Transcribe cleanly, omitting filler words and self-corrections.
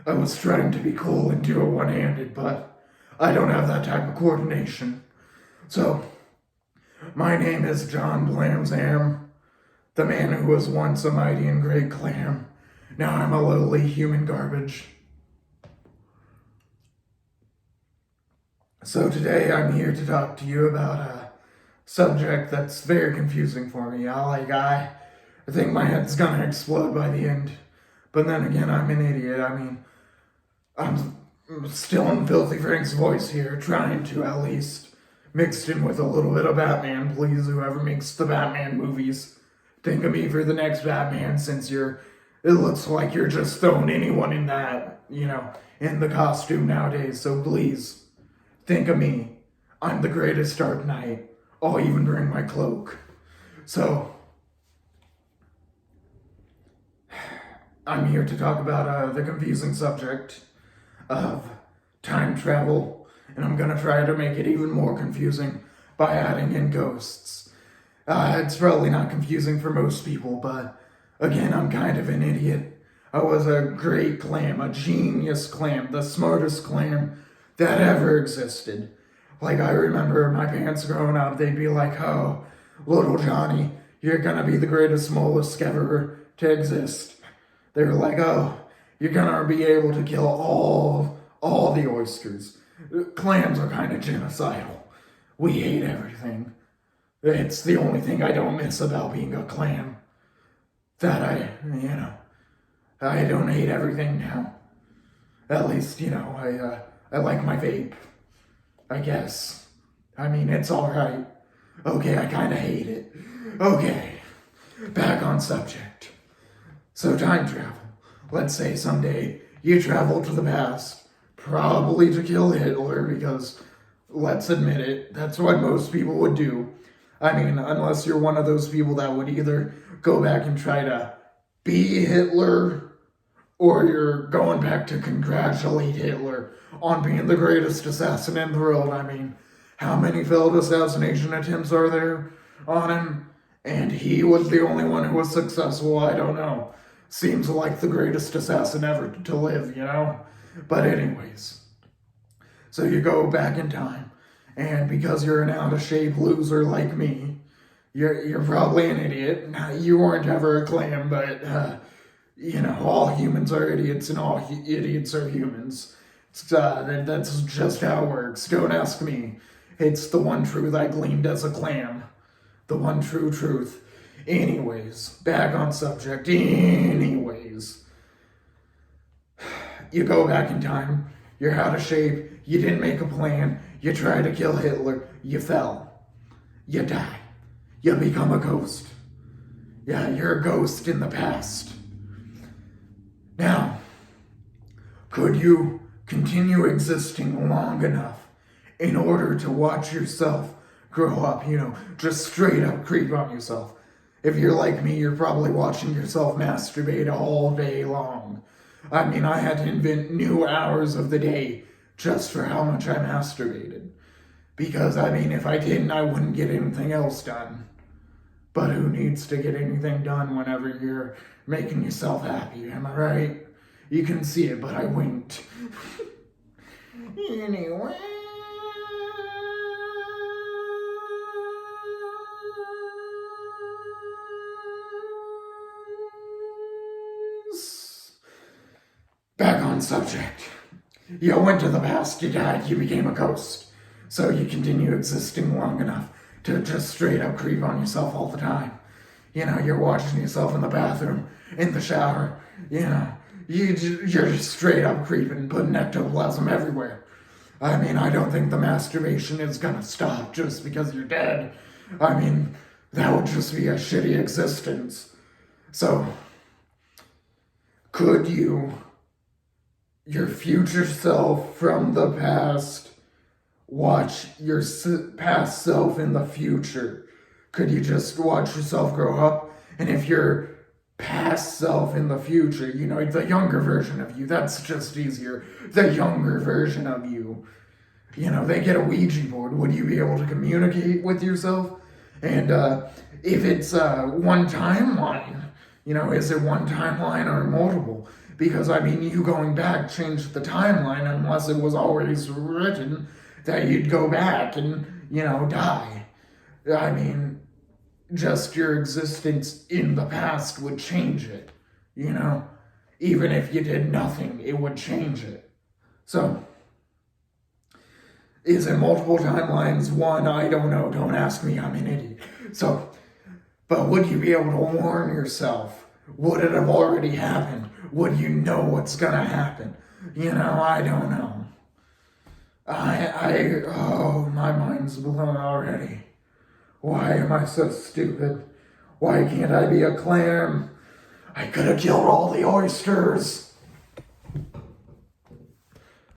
I was trying to be cool and do it one-handed, but I don't have that type of coordination. So, my name is John Blamzam, the man who was once a mighty and great clam. Now I'm a lowly human garbage. So today I'm here to talk to you about a subject that's very confusing for me. I think my head's gonna explode by the end. But then again, I'm an idiot. I'm still in Filthy Frank's voice here, trying to at least mix in with a little bit of Batman. Please, whoever makes the Batman movies, think of me for the next Batman, since it looks like you're just throwing anyone in that, in the costume nowadays. So please, think of me. I'm the greatest Dark Knight. I'll even bring my cloak. So, I'm here to talk about the confusing subject of time travel, and I'm gonna try to make it even more confusing by adding in ghosts. It's probably not confusing for most people, but again, I'm kind of an idiot. I was a great clam, a genius clam, the smartest clam that ever existed. Like, I remember my parents growing up, they'd be like, "Oh, little Johnny, you're gonna be the greatest mollusk ever to exist." They were like, "Oh, you're gonna be able to kill all the oysters. Clams are kind of genocidal. We hate everything. It's the only thing I don't miss about being a clam. That I don't hate everything now. At least, I like my vape. I guess. It's alright. Okay, I kinda hate it. Okay, back on subject. So time travel. Let's say someday you travel to the past, probably to kill Hitler, because, let's admit it, that's what most people would do. Unless you're one of those people that would either go back and try to be Hitler, or you're going back to congratulate Hitler on being the greatest assassin in the world. How many failed assassination attempts are there on him? And he was the only one who was successful. I don't know. Seems like the greatest assassin ever to live, But anyways, so you go back in time, and because you're an out-of-shape loser like me, you're probably an idiot. You weren't ever a clam, but, all humans are idiots, and all idiots are humans. That's just how it works. Don't ask me. It's the one truth I gleaned as a clam. The one true truth. Anyways, back on subject. Anyways, you go back in time, you're out of shape, you didn't make a plan, you try to kill Hitler, you fell, you die, you become a ghost. Yeah, you're a ghost in the past. Now, could you continue existing long enough in order to watch yourself grow up, just straight up creep on yourself? If you're like me, you're probably watching yourself masturbate all day long. I had to invent new hours of the day just for how much I masturbated. Because, if I didn't, I wouldn't get anything else done. But who needs to get anything done whenever you're making yourself happy, am I right? You can see it, but I winked. Anyway. Back on subject. You went to the past, you died, you became a ghost. So you continue existing long enough to just straight up creep on yourself all the time. You're watching yourself in the bathroom, in the shower, you're just straight up creeping, putting ectoplasm everywhere. I don't think the masturbation is gonna stop just because you're dead. That would just be a shitty existence. So, could your future self from the past, watch your past self in the future? Could you just watch yourself grow up? And if your past self in the future, the younger version of you, that's just easier. The younger version of you, they get a Ouija board. Would you be able to communicate with yourself? And if it's one timeline, is it one timeline or multiple? Because, I mean, you going back changed the timeline unless it was always written that you'd go back and, die. I mean, just your existence in the past would change it, Even if you did nothing, it would change it. So, is it multiple timelines? One, I don't know. Don't ask me. I'm an idiot. So, but would you be able to warn yourself? Would it have already happened? Would you know what's gonna happen? I don't know. Oh, my mind's blown already. Why am I so stupid? Why can't I be a clam? I could have killed all the oysters.